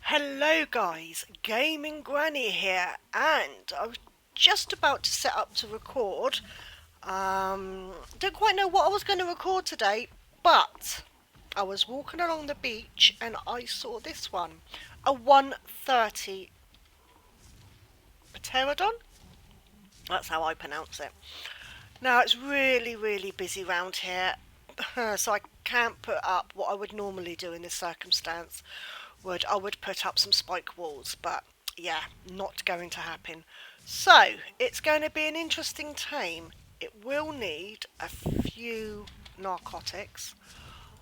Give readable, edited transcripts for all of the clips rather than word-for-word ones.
Hello guys, Gaming Granny here, and I was just about to set up to record. Don't quite know what I was going to record today, but I was walking along the beach and I saw this one, a 130 pterodon. That's how I pronounce it. Now it's really busy round here, so I can't put up what I would normally do in this circumstance. I would put up some spike walls, but yeah, not going to happen. So it's going to be an interesting tame. It will need a few narcotics.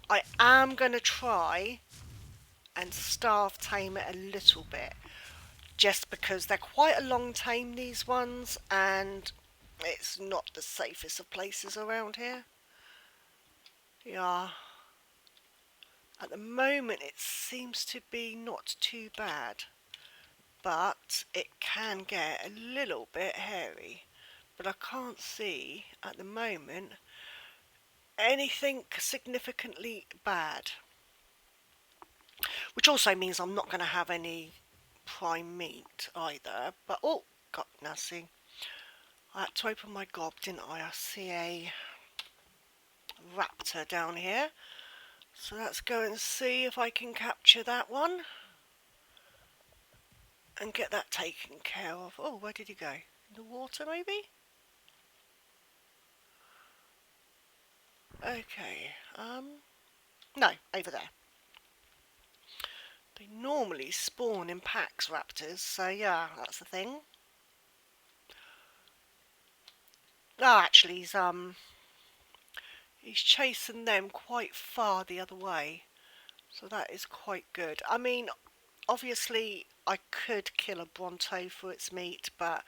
I am going to try and starve tame it a little bit, just because they're quite a long tame, these ones, and it's not the safest of places around here. Yeah. At the moment it seems to be not too bad, but it can get a little bit hairy. But I can't see at the moment anything significantly bad. Which also means I'm not going to have any prime meat either. But oh, God, now see, I had to open my gob, didn't I? I see a raptor down here. So let's go and see if I can capture that one and get that taken care of. Oh, where did he go? In the water, maybe? Okay, no, over there. They normally spawn in packs, raptors, so yeah, that's the thing. Oh, actually, he's chasing them quite far the other way, so that is quite good. I mean, obviously, I could kill a Bronto for its meat, but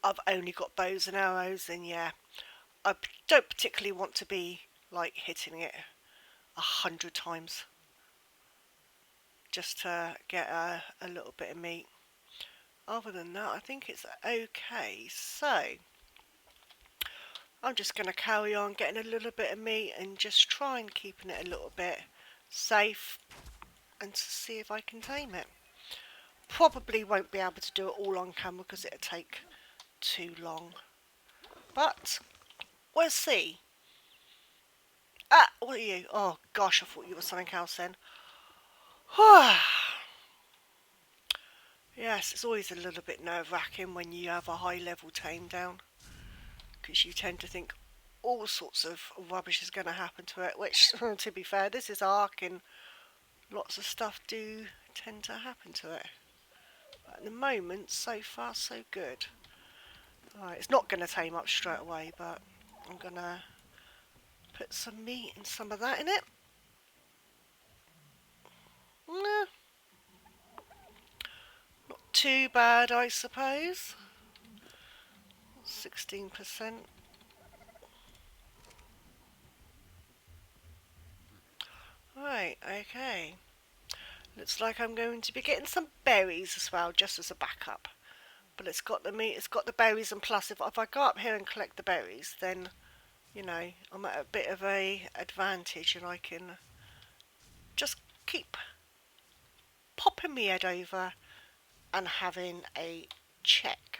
I've only got bows and arrows, and yeah, I don't particularly want to be, like, hitting it 100 times just to get a little bit of meat. Other than that, I think it's okay. So I'm just going to carry on getting a little bit of meat and just try and keeping it a little bit safe and to see if I can tame it. Probably won't be able to do it all on camera because it'll take too long. But we'll see. Ah, what are you? Oh gosh, I thought you were something else then. Yes, it's always a little bit nerve-wracking when you have a high-level tame down, because you tend to think all sorts of rubbish is going to happen to it, which, to be fair, this is Ark and lots of stuff do tend to happen to it. But at the moment, so far so good. Right, it's not going to tame up straight away, but I'm going to put some meat and some of that in it. Nah, not too bad, I suppose. 16%. Right, okay. Looks like I'm going to be getting some berries as well, just as a backup. But it's got the meat, it's got the berries, and plus if I go up here and collect the berries, then, you know, I'm at a bit of a advantage and I can just keep popping my head over and having a check.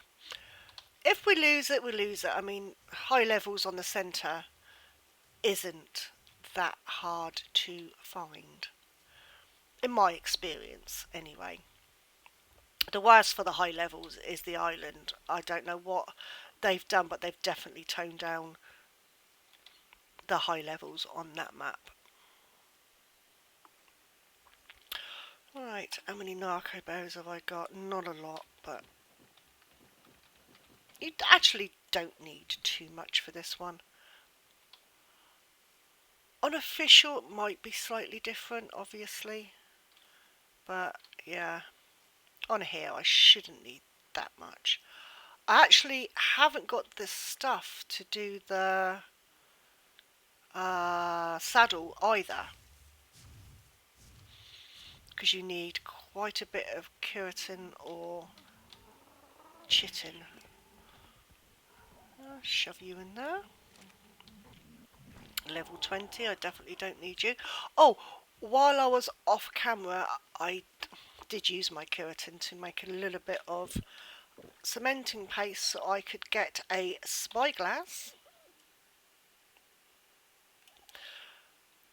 If we lose it, we lose it. I mean, high levels on the centre isn't that hard to find. In my experience, anyway. The worst for the high levels is the island. I don't know what they've done, but they've definitely toned down the high levels on that map. Right, how many narco berries have I got? Not a lot, but you actually don't need too much for this one. Unofficial might be slightly different, obviously, but yeah, on here I shouldn't need that much. I actually haven't got the stuff to do the saddle either, because you need quite a bit of keratin or chitin. I'll shove you in there. Level 20, I definitely don't need you. Oh, while I was off camera, I did use my keratin to make a little bit of cementing paste so I could get a spyglass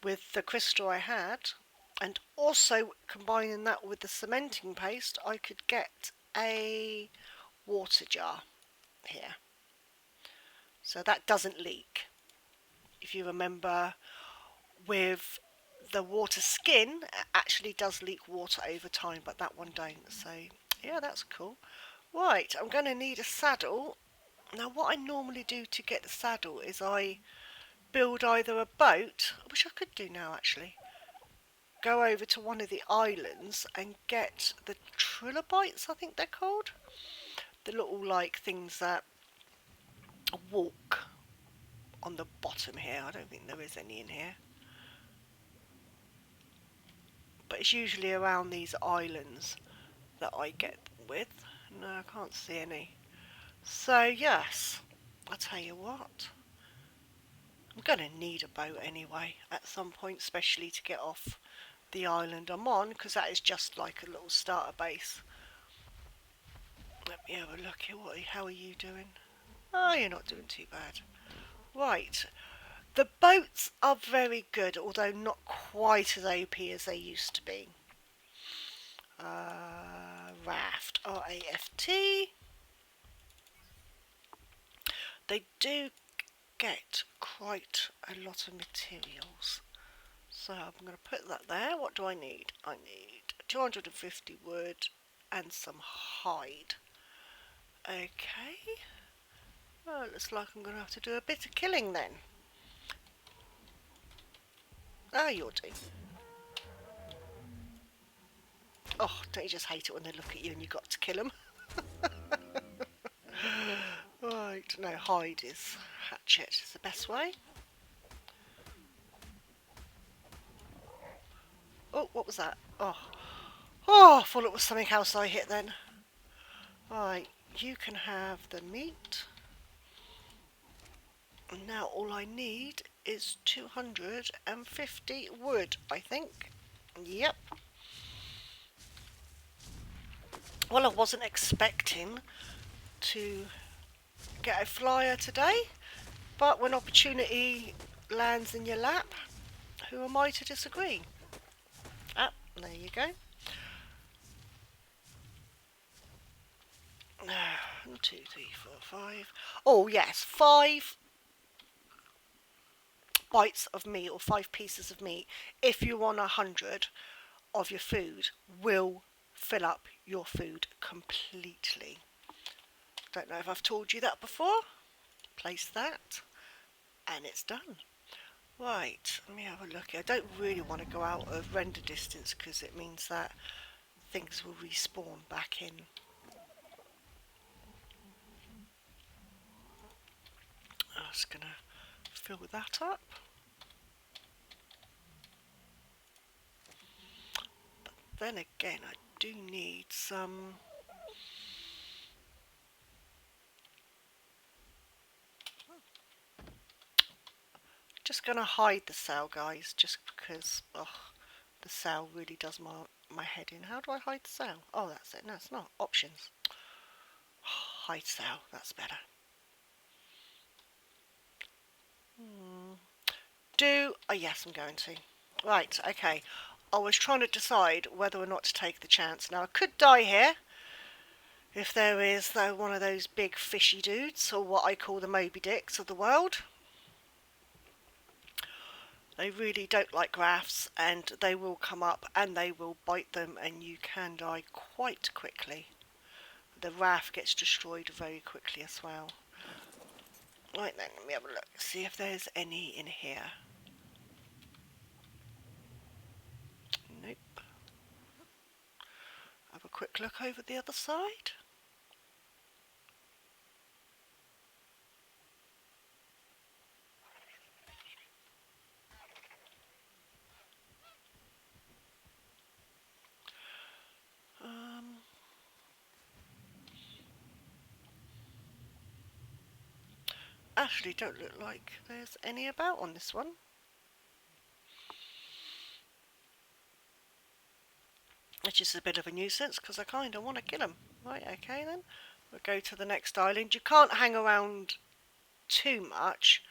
with the crystal I had, and also combining that with the cementing paste I could get a water jar here, so that doesn't leak. If you remember, with the water skin, it actually does leak water over time, but that one don't. So yeah, that's cool. Right, I'm going to need a saddle. Now what I normally do to get the saddle is I build either a boat, which I could do now actually, go over to one of the islands and get the trilobites, I think they're called, the little like things that walk on the bottom here. I don't think there is any in here, but it's usually around these islands that I get with. No, I can't see any. So yes, I tell you what, I'm going to need a boat anyway at some point, especially to get off the island I'm on, because that is just like a little starter base. Let me have a look here. How are you doing? Oh, you're not doing too bad. Right, the boats are very good, although not quite as OP as they used to be. Raft, R-A-F-T. They do get quite a lot of materials. So I'm going to put that there. What do I need? I need 250 wood and some hide. Okay. Well, it looks like I'm going to have to do a bit of killing then. Ah, you'll do. Oh, don't you just hate it when they look at you and you've got to kill them? Right, no, hide is hatchet is the best way. Oh, what was that? Oh, I thought it was something else I hit then. Right, you can have the meat. Now all I need is 250 wood, I think. Yep. Well, I wasn't expecting to get a flyer today, but when opportunity lands in your lap, who am I to disagree? Ah, there you go. 1, 2, 3, 4, 5. Oh yes, 5 bites of meat or 5 pieces of meat, if you want 100 of your food, will fill up your food completely. Don't know if I've told you that before. Place that and it's done. Right, let me have a look. I don't really want to go out of render distance because it means that things will respawn back in. I'm just going to fill that up. But then again, I do need some... Just going to hide the cell, guys, just because the cell really does my head in. How do I hide the cell? Oh, that's it. No, it's not. Options. Hide cell. That's better. Oh, yes, I'm going to. Right, okay. I was trying to decide whether or not to take the chance. Now, I could die here if there is one of those big fishy dudes, or what I call the Moby Dicks of the world. They really don't like rafts, and they will come up and they will bite them, and you can die quite quickly. The raft gets destroyed very quickly as well. Right then, let me have a look, see if there's any in here. Nope. Have a quick look over the other side. Actually, don't look like there's any about on this one. It's just a bit of a nuisance because I kind of want to kill them. Right, okay then. We'll go to the next island. You can't hang around too much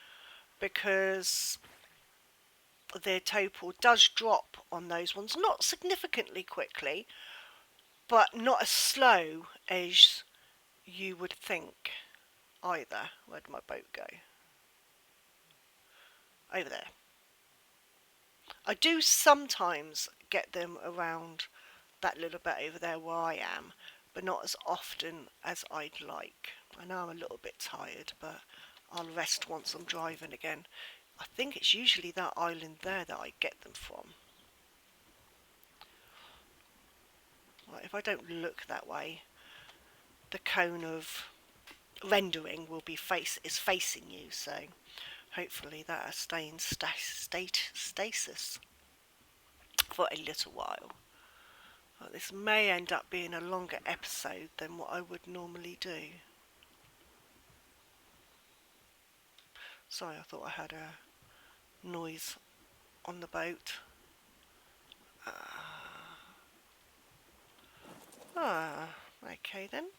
because the total does drop on those ones. Not significantly quickly, but not as slow as you would think either. Where'd my boat go? Over there. I do sometimes get them around that little bit over there where I am, but not as often as I'd like. I know I'm a little bit tired, but I'll rest once I'm driving again. I think it's usually that island there that I get them from. Right, if I don't look that way, the cone of rendering will be facing you, so hopefully that'll stay in stasis for a little while. Well, this may end up being a longer episode than what I would normally do. Sorry, I thought I had a noise on the boat. Okay then.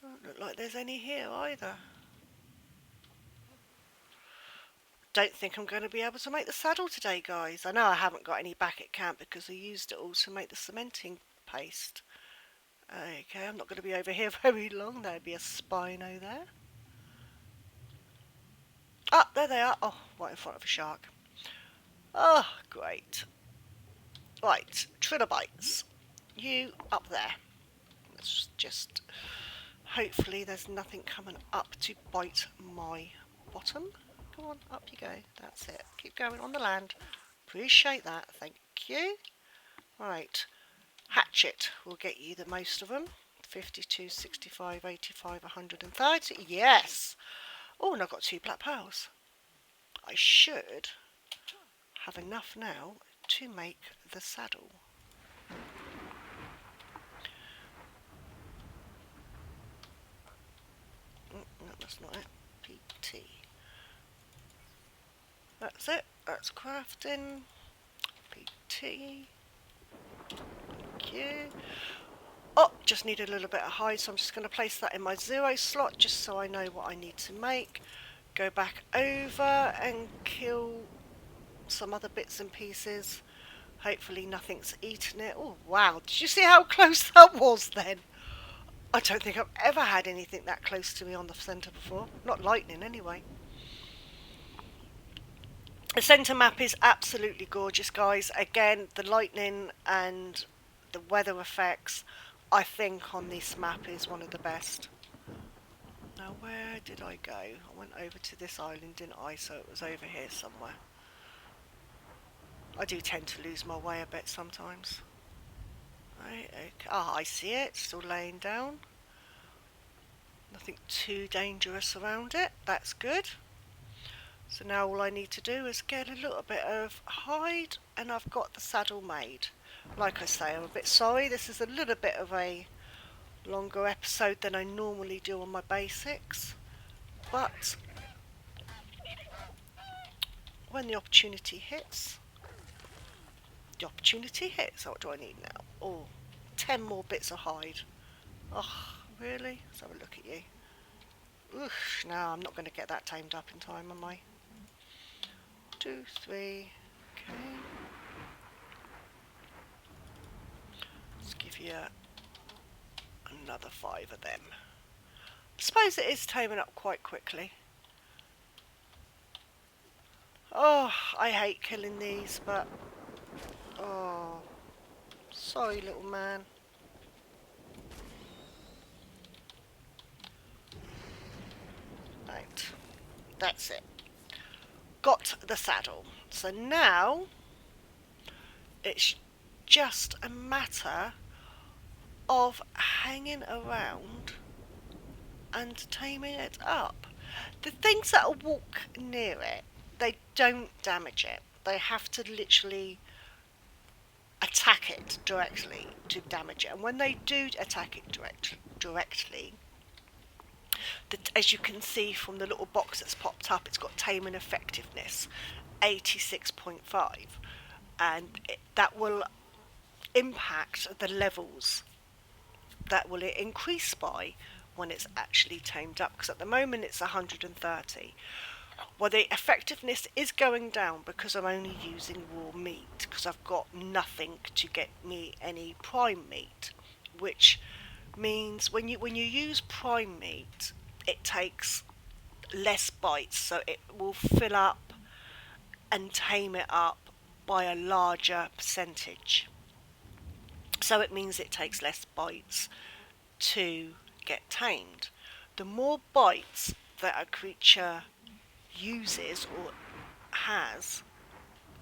Don't look like there's any here either. Don't think I'm going to be able to make the saddle today, guys. I know I haven't got any back at camp because I used it all to make the cementing paste. Okay, I'm not going to be over here very long. There'd be a Spino there. Ah, there they are. Oh, right in front of a shark. Oh, great. Right, trilobites. You up there. Let's just... Hopefully there's nothing coming up to bite my bottom. Come on, up you go. That's it. Keep going on the land. Appreciate that. Thank you. Right. Hatchet will get you the most of them. 52, 65, 85, 130. Yes! Oh, and I've got 2 black pearls. I should have enough now to make the saddle. No, that's not it. PT. That's it. That's crafting. PT. Thank you. Oh, just need a little bit of hide, so I'm just going to place that in my 0 slot just so I know what I need to make. Go back over and kill some other bits and pieces. Hopefully nothing's eaten it. Oh, wow. Did you see how close that was then? I don't think I've ever had anything that close to me on the centre before. Not lightning, anyway. The centre map is absolutely gorgeous, guys. Again, the lightning and the weather effects, I think, on this map is one of the best. Now, where did I go? I went over to this island, didn't I? So it was over here somewhere. I do tend to lose my way a bit sometimes. Right, okay. Ah, I see it. Still laying down. Nothing too dangerous around it. That's good. So now all I need to do is get a little bit of hide and I've got the saddle made. Like I say, I'm a bit sorry. This is a little bit of a longer episode than I normally do on my basics. But when the opportunity hits... The opportunity hits. What do I need now? Oh, 10 more bits of hide. Oh, really? Let's have a look at you. Oof, no, I'm not going to get that tamed up in time, am I? 2, 3. Okay. Let's give you another 5 of them. I suppose it is taming up quite quickly. Oh, I hate killing these, but... Oh, sorry, little man. Right, that's it. Got the saddle. So now it's just a matter of hanging around and taming it up. The things that walk near it, they don't damage it. They have to literally attack it directly to damage it. And when they do attack it directly, as you can see from the little box that's popped up, it's got tame and effectiveness 86.5, and that will impact the levels that will it increase by when it's actually tamed up, because at the moment it's 130. Well, the effectiveness is going down because I'm only using raw meat, because I've got nothing to get me any prime meat, which means when you use prime meat, it takes less bites, so it will fill up and tame it up by a larger percentage. So it means it takes less bites to get tamed. The more bites that a creature uses or has,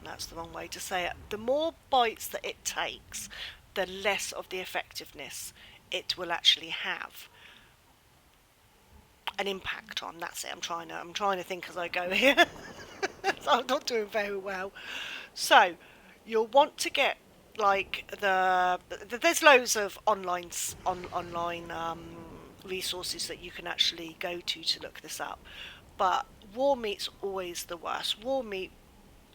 that's the wrong way to say it, the more bites that it takes, the less of the effectiveness it will actually have an impact on. That's it. I'm trying to think as I go here. So I'm not doing very well. So you'll want to get like there's loads of online resources that you can actually go to look this up. But raw meat's always the worst. Raw meat,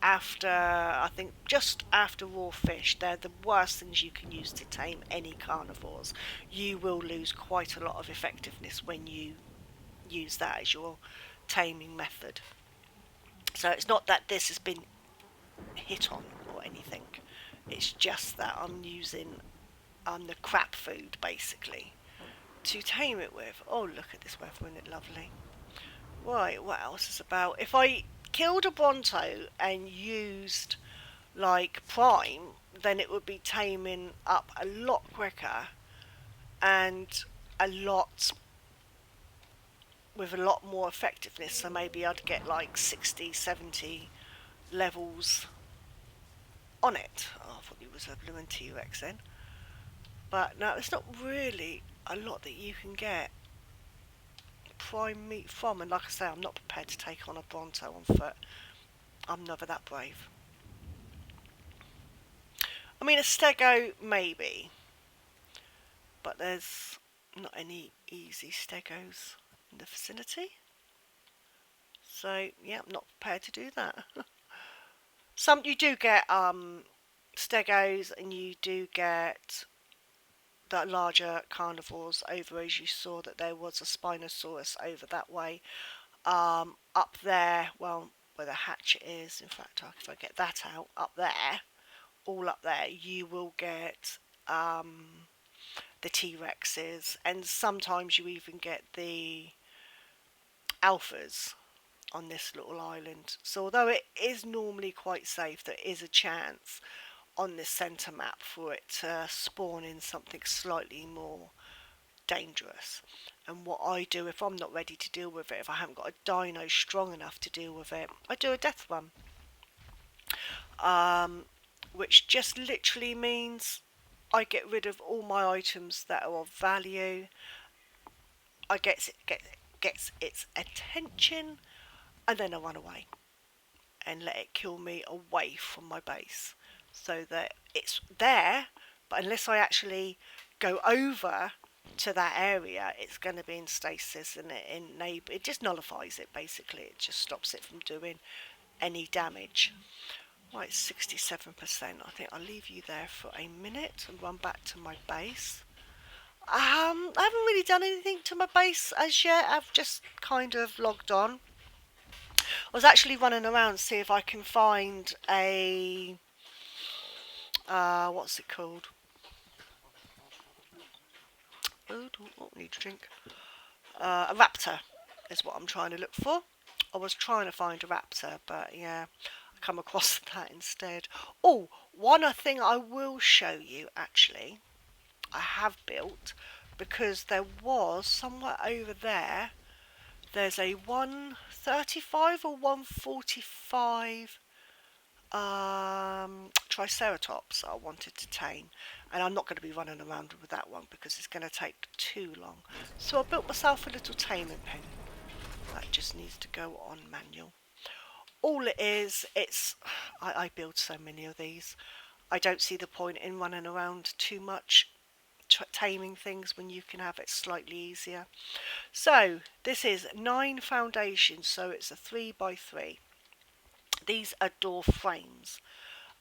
after I think just after raw fish, they're the worst things you can use to tame any carnivores. You will lose quite a lot of effectiveness when you use that as your taming method. So it's not that this has been hit on or anything. It's just that I'm using the crap food basically to tame it with. Oh, look at this weather, isn't it lovely? Right, what else is about? If I killed a Bronto and used like prime, then it would be taming up a lot quicker and a lot with a lot more effectiveness. So maybe I'd get like 60, 70 levels on it. Oh, I thought it was a blue and T-Rex then. But no, it's not really a lot that you can get prime meat from. And like I say, I'm not prepared to take on a Bronto on foot. I'm never that brave. I mean, a Stego maybe, but there's not any easy Stegos in the vicinity. So yeah, I'm not prepared to do that. Some you do get Stegos, and you do get the larger carnivores over, as you saw that there was a Spinosaurus over that way. Up there, well, where the hatchet is, in fact, if I get that out, up there, all up there, you will get the T-Rexes, and sometimes you even get the alphas on this little island. So although it is normally quite safe, there is a chance on this centre map for it to spawn in something slightly more dangerous. And what I do if I'm not ready to deal with it, if I haven't got a dino strong enough to deal with it, I do a death run. Which just literally means I get rid of all my items that are of value. I gets its attention, and then I run away and let it kill me away from my base, so that it's there, but unless I actually go over to that area, it's going to be in stasis, and it just nullifies it basically. It just stops it from doing any damage. Right, 67%. I think I'll leave you there for a minute and run back to my base. I haven't really done anything to my base as yet. I've just kind of logged on. I was actually running around to see if I can find a what's it called? Oh, I need to drink. A raptor is what I'm trying to look for. I was trying to find a raptor, but yeah, I come across that instead. Oh, one thing I will show you actually, I have built, because there was somewhere over there. There's a 135 or 145 Triceratops I wanted to tame, and I'm not going to be running around with that one because it's going to take too long. So I built myself a little taming pen that just needs to go on manual. All it is, I build so many of these. I don't see the point in running around too much taming things when you can have it slightly easier. So this is 9 foundations, so it's a 3x3. These are door frames,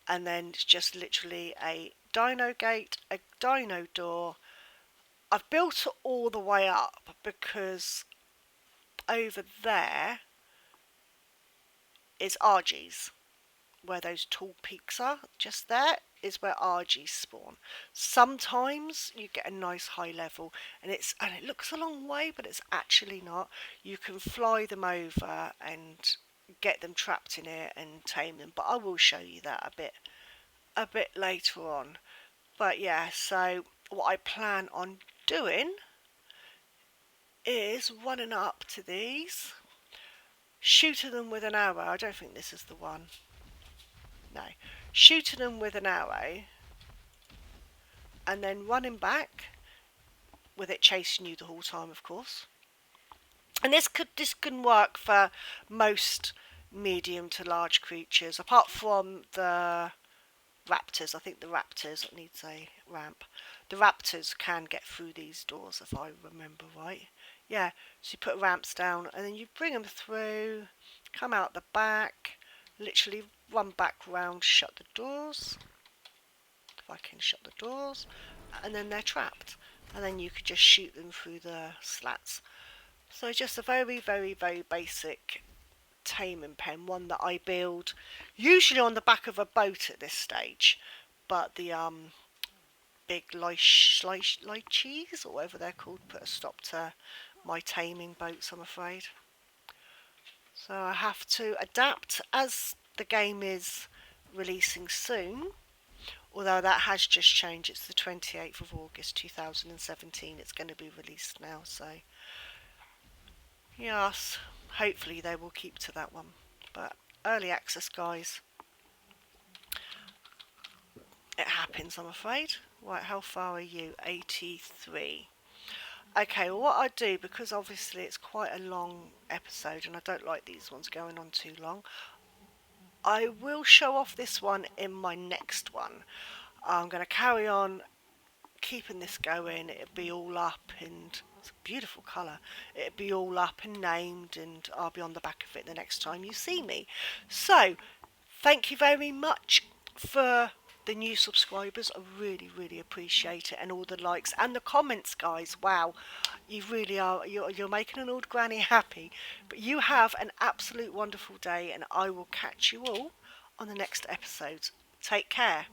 and then it's just literally a dino gate, a dino door. I've built it all the way up because over there is RG's, where those tall peaks are. Just there is where RG's spawn. Sometimes you get a nice high level, and it looks a long way, but it's actually not. You can fly them over and get them trapped in it and tame them, but I will show you that a bit later on. But yeah, so what I plan on doing is running up to these, shooting them with an arrow. I don't think this is the one. No. Shooting them with an arrow and then running back with it chasing you the whole time, of course. And this can work for most medium to large creatures, apart from the raptors. I think the raptors needs a ramp. The raptors can get through these doors, if I remember right. Yeah, so you put ramps down and then you bring them through, come out the back, literally run back round, shut the doors. If I can shut the doors, and then they're trapped. And then you could just shoot them through the slats. So just a very, very, very basic taming pen, one that I build usually on the back of a boat at this stage, but the big lychees or whatever they're called put a stop to my taming boats, I'm afraid. So I have to adapt as the game is releasing soon, although that has just changed. It's the 28th of August 2017 it's going to be released now, so yes, hopefully they will keep to that one. But early access, guys, it happens, I'm afraid. Right, how far are you? 83. Okay, well, what I do, because obviously it's quite a long episode and I don't like these ones going on too long, I will show off this one in my next one. I'm going to carry on keeping this going. It'll be all up, and it's a beautiful colour. It'll be all up and named, and I'll be on the back of it the next time you see me. So, thank you very much for the new subscribers. I really, really appreciate it, and all the likes and the comments, guys. Wow, you really are. You're making an old granny happy. But you have an absolute wonderful day, and I will catch you all on the next episode. Take care.